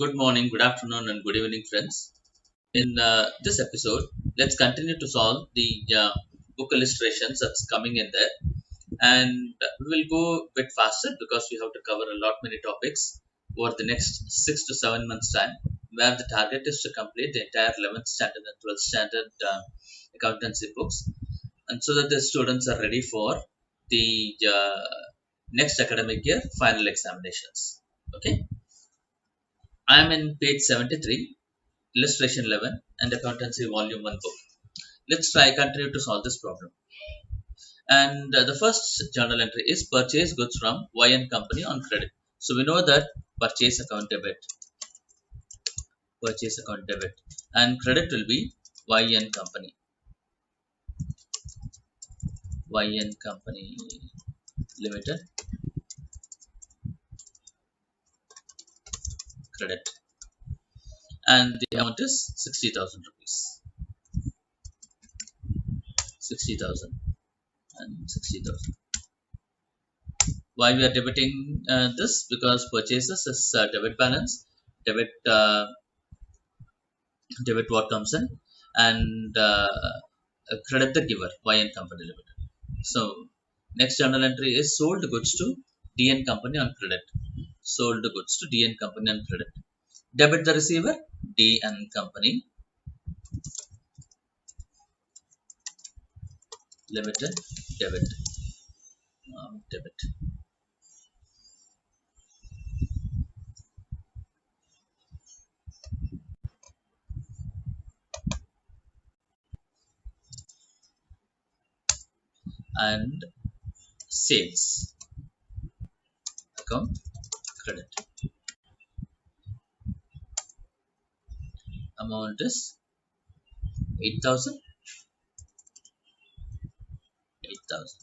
Good morning, good afternoon, and good evening, friends. In this episode, let's continue to solve the book illustrations that's coming in there, and we will go a bit faster because we have to cover a lot many topics over the next 6 to 7 months' time, where the target is to complete the entire 11th standard and 12th standard accountancy books, and so that the students are ready for the next academic year final examinations. Okay, I am in page 73 illustration 11 and accountancy volume 1 book. Let's try continue to solve this problem. And the first journal entry is purchase goods from YN company on credit. So we know that purchase account debit, and credit will be YN company, YN company limited credit, and the amount is 60,000 rupees. 60,000 and 60,000. Why we are debiting this? Because purchases is debit balance, debit what comes in, and credit the giver, YN company limited. So next journal entry is sold goods to DN company on credit. Sold goods to DN company on credit. Debit the receiver, DN company limited debit. Debit. And sales account credit. Amount is 8,000. 8,000.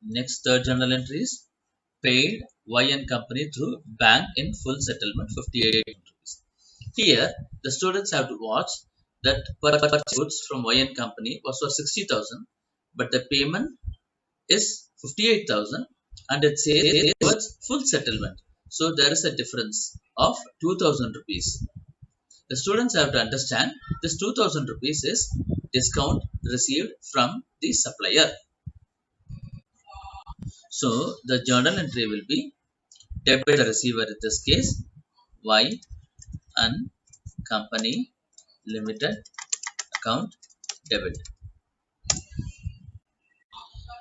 Next third journal entry is paid YN company through bank in full settlement 58 rupees. Here the students have to watch that purchase goods from YN company was for 60,000, but the payment is 58,000 and it says towards full settlement. So there is a difference of 2,000 rupees. The students have to understand this 2,000 rupees is discount received from the supplier. So the journal entry will be debit the receiver, in this case Y and company limited account debit,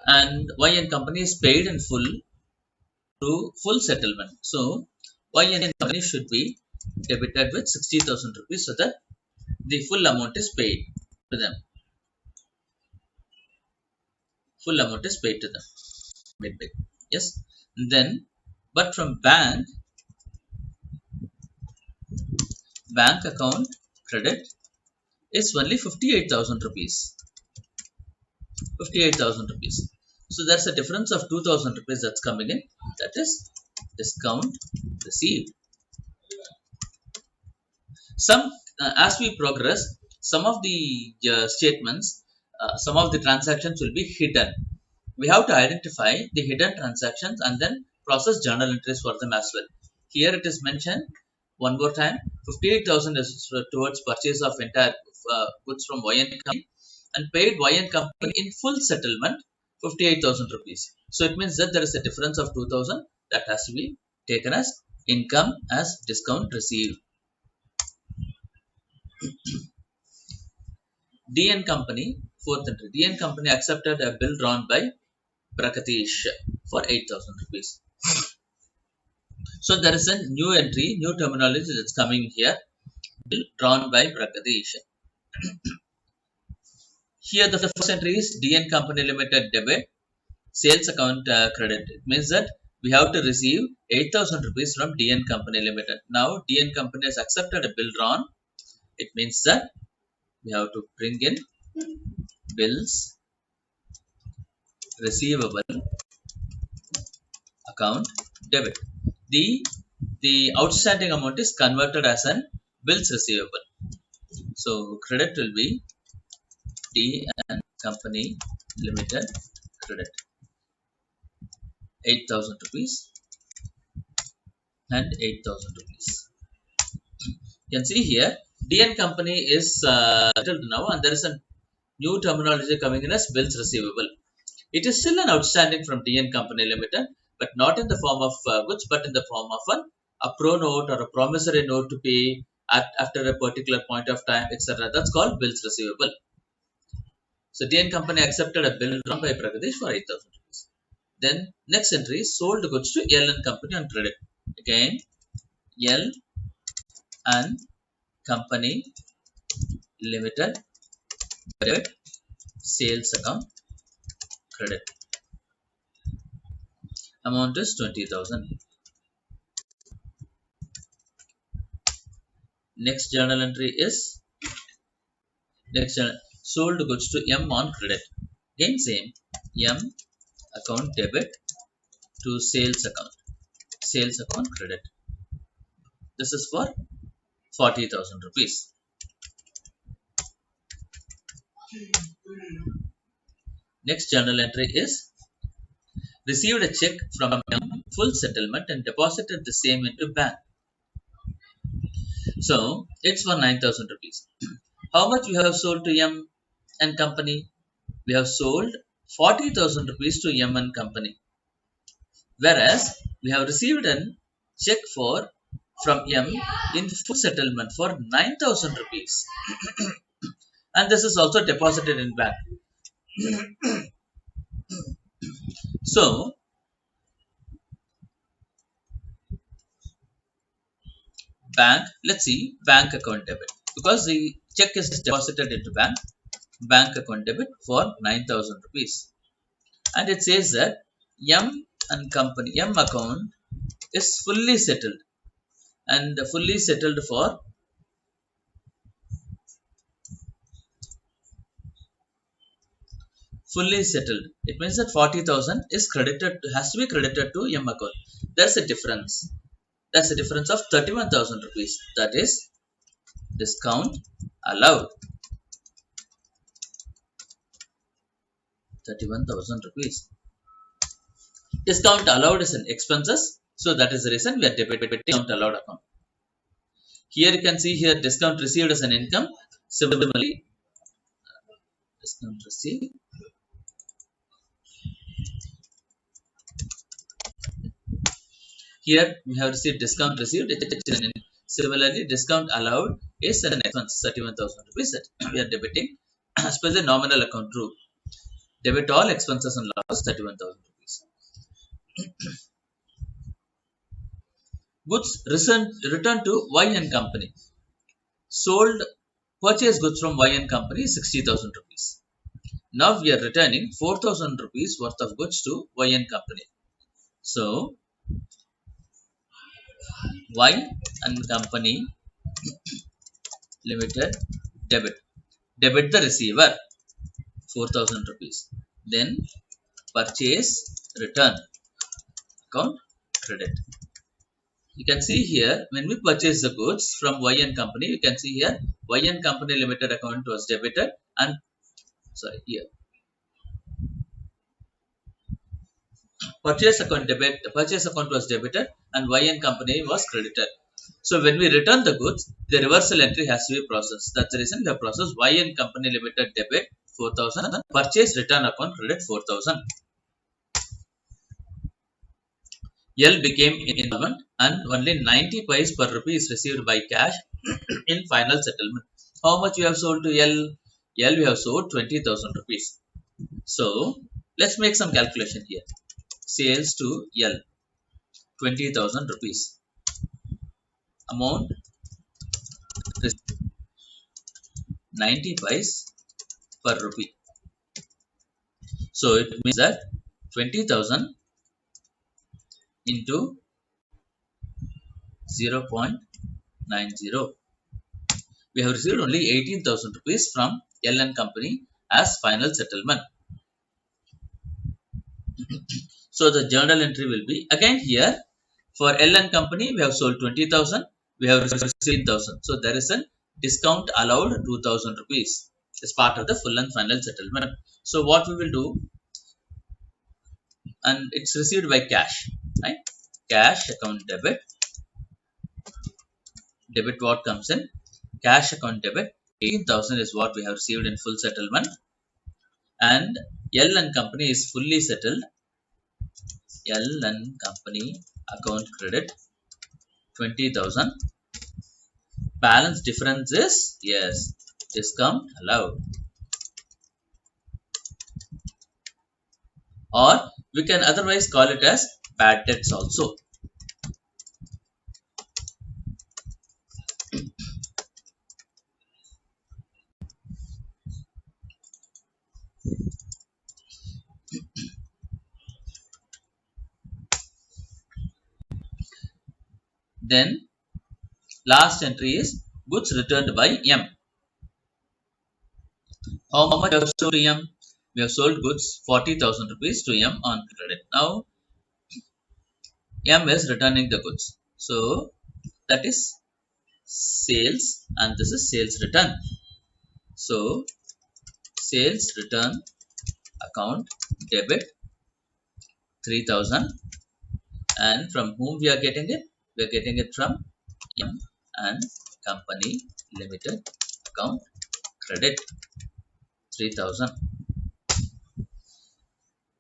and YN company is paid in full to full settlement. So YN company should be debited with 60,000 rupees so that the full amount is paid to them. Full amount is paid to them. Midway. Yes. Then, but from bank account credit is only 58,000 rupees. 58,000 rupees. So there's a difference of 2,000 rupees that's coming in. That is discount received. Some as we progress, some of the statements, some of the transactions will be hidden. We have to identify the hidden transactions and then process journal entries for them as well. Here it is mentioned one more time, 58,000 is towards purchase of entire goods from YN company and paid YN company in full settlement 58,000 rupees. So it means that there is a difference of 2,000 that has to be taken as income as discount received. DN company, fourth entry. DN company accepted a bill drawn by Prakatish for 8,000 rupees. So there is a new entry, new terminology that's coming here. Bill drawn by Prakatish. Here the first entry is DN company limited debit, sales account credit. It means that we have to receive 8,000 rupees from DN company limited. Now DN company has accepted a bill drawn. It means that we have to bring in bills receivable account debit. The outstanding amount is converted as an bills receivable. So credit will be DN company limited credit 8,000 rupees and 8,000 rupees. You can see here DN company is settled now, and there is a new terminology coming in as bills receivable. It is still an outstanding from DN Company Limited, but not in the form of goods, but in the form of a pro note or a promissory note to pay after a particular point of time, etc. That's called bills receivable. So DN Company accepted a bill drawn by Pragadesh for 8,000 rupees. Then next entry, sold goods to L and Company on credit. Again, L and Company Limited debit, sales account credit. Amount is 20,000. Next journal entry is sold goods to M on credit. Again same, M account debit to sales account credit. This is for 40,000 rupees. Next journal entry is received a check from M, full settlement, and deposited the same into bank. So it's for 9,000 rupees. How much we have sold to M and Company? We have sold 40,000 rupees to M and Company, whereas we have received a check from M in full settlement for 9,000 rupees, and this is also deposited in bank. So bank, let's see, bank account debit, because the check is deposited into bank account debit for 9,000 rupees, and it says that M and Company M account is fully settled, and fully settled for fully settled. It means that 40,000 is has to be credited to M account. There's a difference. That's a difference of 31,000 rupees. That is discount allowed. 31,000 rupees. Discount allowed is an expenses. So that is the reason we are debiting discount allowed account. Here you can see here discount received as an income. Similarly, discount received. Here we have received discount received. Similarly, discount allowed is an expense, 31,000 rupees that we are debiting as per the nominal account rule. Debit all expenses and losses, 31,000 rupees. Goods returned to Y and Company. Sold purchased goods from Y and Company, 60,000 rupees. Now we are returning 4,000 rupees worth of goods to Y and Company. So Y and Company Limited debit the receiver 4,000 rupees. Then purchase return account credit. You can see here when we purchase the goods from Y and Company, you can see here Y and Company Limited account was debited, and here purchase account was debited and Y and Company was credited. So when we return the goods, the reversal entry has to be processed. That's the reason we have processed Y and Company Limited debit 4,000 and purchase return account credit 4,000. L became insolvent and only 90 paise per rupee is received by cash in final settlement. How much we have sold to L? L we have sold 20,000 rupees. So let's make some calculation here. Sales to L 20,000 rupees. Amount 90 paise per rupee. So it means that 20,000 into 0.90. We have received only 18,000 rupees from L and Company as final settlement. So the journal entry will be again here for L and Company we have sold 20,000, we have received 16,000. So there is a discount allowed 2,000 rupees as part of the full and final settlement. So what we will do, and it's received by cash, right? Cash account debit debit what comes in? Cash account debit 18,000 is what we have received in full settlement, and L and company is fully settled. L and company account credit 20,000. Balance difference is, yes, discount allowed. Or we can otherwise call it as bad debts also. Then last entry is goods returned by M. How much we have sold to M? We have sold goods 40,000 rupees to M on credit. Now M is returning the goods. So that is sales and this is sales return. So sales return account debit 3,000, and from whom we are getting it? We are getting it from M and company limited account credit 3,000.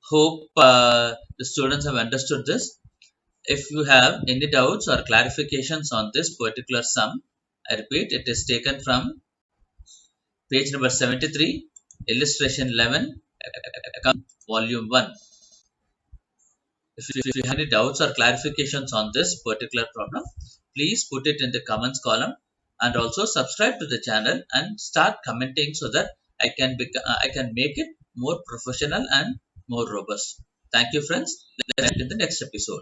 Hope the students have understood this. If you have any doubts or clarifications on this particular sum, I repeat, it is taken from page number 73, illustration 11, volume 1. If you have any doubts or clarifications on this particular problem, please put it in the comments column, and also subscribe to the channel and start commenting so that I can make it more professional and more robust. Thank you friends. Let's meet in the next episode.